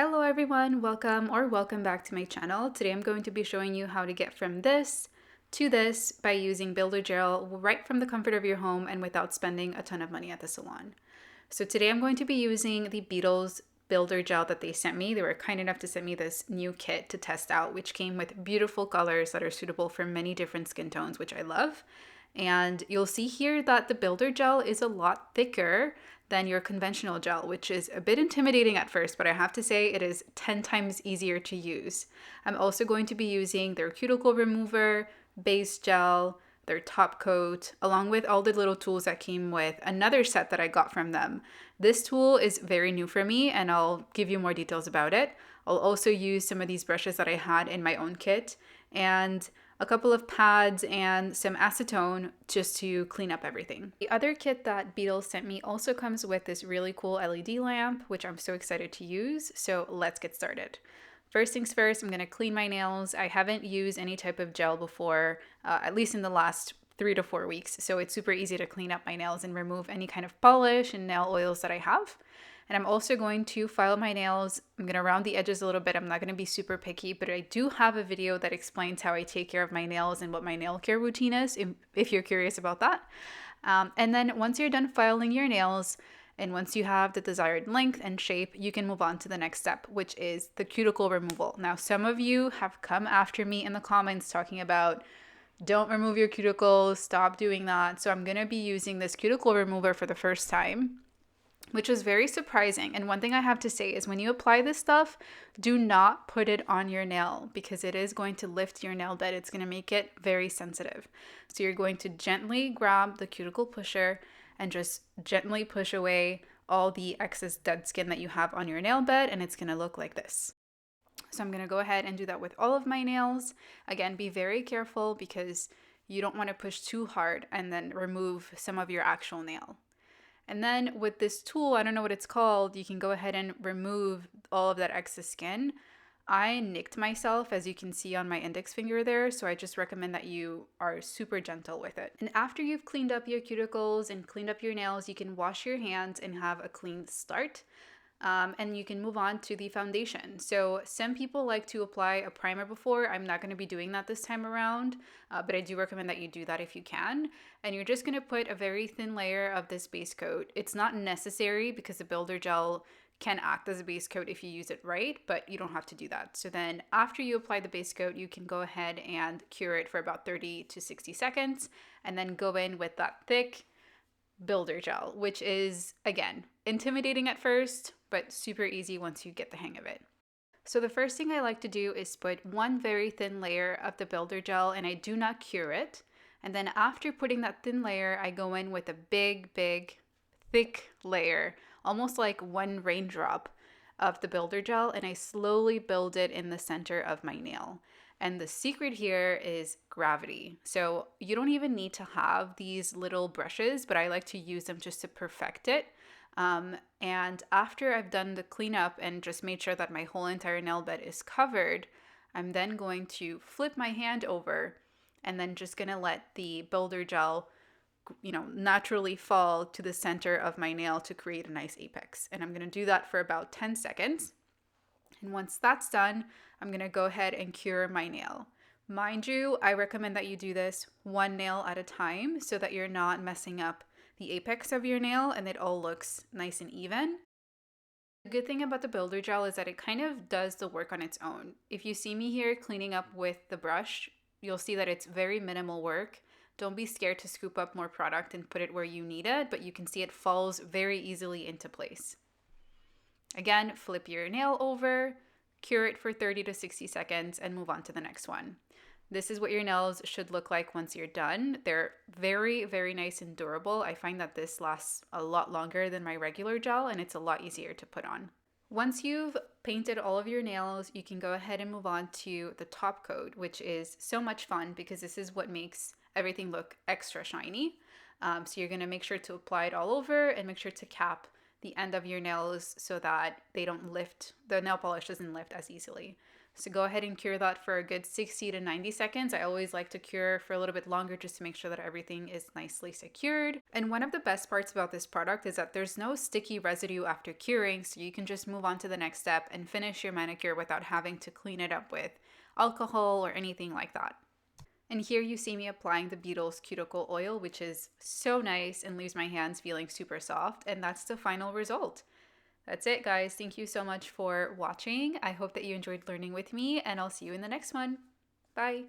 Hello everyone, welcome back to my channel. Today I'm going to be showing you how to get from this to this by using builder gel right from the comfort of your home and without spending a ton of money at the salon. So today I'm going to be using the Beetles builder gel that they sent me. They were kind enough to send me this new kit to test out, which came with beautiful colors that are suitable for many different skin tones, which I love. And you'll see here that the builder gel is a lot thicker than your conventional gel, which is a bit intimidating at first, but I have to say it is 10 times easier to use. I'm also going to be using their cuticle remover, base gel, their top coat, along with all the little tools that came with another set that I got from them. This tool is very new for me and I'll give you more details about it. I'll also use some of these brushes that I had in my own kit and a couple of pads and some acetone just to clean up everything. The other kit that Beetles sent me also comes with this really cool LED lamp, which I'm so excited to use. So let's get started. First things first, I'm gonna clean my nails. I haven't used any type of gel before, at least in the last 3 to 4 weeks. So it's super easy to clean up my nails and remove any kind of polish and nail oils that I have. And I'm also going to file my nails. I'm going to round the edges a little bit. I'm not going to be super picky, but I do have a video that explains how I take care of my nails and what my nail care routine is, if you're curious about that. And then once you're done filing your nails, and once you have the desired length and shape, you can move on to the next step, which is the cuticle removal. Now, some of you have come after me in the comments talking about don't remove your cuticles, stop doing that. So I'm going to be using this cuticle remover for the first time, which was very surprising. And one thing I have to say is when you apply this stuff, do not put it on your nail because it is going to lift your nail bed. It's going to make it very sensitive. So you're going to gently grab the cuticle pusher and just gently push away all the excess dead skin that you have on your nail bed, and it's going to look like this. So I'm going to go ahead and do that with all of my nails. Again, be very careful because you don't want to push too hard and then remove some of your actual nail. And then with this tool, I don't know what it's called, you can go ahead and remove all of that excess skin. I nicked myself, as you can see on my index finger there, so I just recommend that you are super gentle with it. And after you've cleaned up your cuticles and cleaned up your nails, you can wash your hands and have a clean start. And you can move on to the foundation. So some people like to apply a primer before. I'm not going to be doing that this time around, but I do recommend that you do that if you can. And you're just going to put a very thin layer of this base coat. It's not necessary because the builder gel can act as a base coat if you use it right, but you don't have to do that. So then after you apply the base coat, you can go ahead and cure it for about 30 to 60 seconds and then go in with that thick builder gel, which is, again, intimidating at first, but super easy once you get the hang of it. So the first thing I like to do is put one very thin layer of the builder gel, and I do not cure it. And then after putting that thin layer, I go in with a big, thick layer, almost like one raindrop of the builder gel, and I slowly build it in the center of my nail. And the secret here is gravity. So you don't even need to have these little brushes, but I like to use them just to perfect it. And after I've done the cleanup and just made sure that my whole entire nail bed is covered, I'm then going to flip my hand over and then just gonna let the builder gel, naturally fall to the center of my nail to create a nice apex. And I'm gonna do that for about 10 seconds. And once that's done, I'm going to go ahead and cure my nail. Mind you, I recommend that you do this one nail at a time so that you're not messing up the apex of your nail and it all looks nice and even. The good thing about the builder gel is that it kind of does the work on its own. If you see me here cleaning up with the brush, you'll see that it's very minimal work. Don't be scared to scoop up more product and put it where you need it, but you can see it falls very easily into place. Again, flip your nail over, cure it for 30 to 60 seconds, and move on to the next one. This is what your nails should look like once you're done. They're very, very nice and durable. I find that this lasts a lot longer than my regular gel, and it's a lot easier to put on. Once you've painted all of your nails, you can go ahead and move on to the top coat, which is so much fun because this is what makes everything look extra shiny. So you're going to make sure to apply it all over and make sure to cap the end of your nails so that they don't lift, the nail polish doesn't lift as easily. So go ahead and cure that for a good 60 to 90 seconds. I always like to cure for a little bit longer just to make sure that everything is nicely secured. And one of the best parts about this product is that there's no sticky residue after curing, so you can just move on to the next step and finish your manicure without having to clean it up with alcohol or anything like that. And here you see me applying the Beetles cuticle oil, which is so nice and leaves my hands feeling super soft. And that's the final result. That's it, guys. Thank you so much for watching. I hope that you enjoyed learning with me, and I'll see you in the next one. Bye.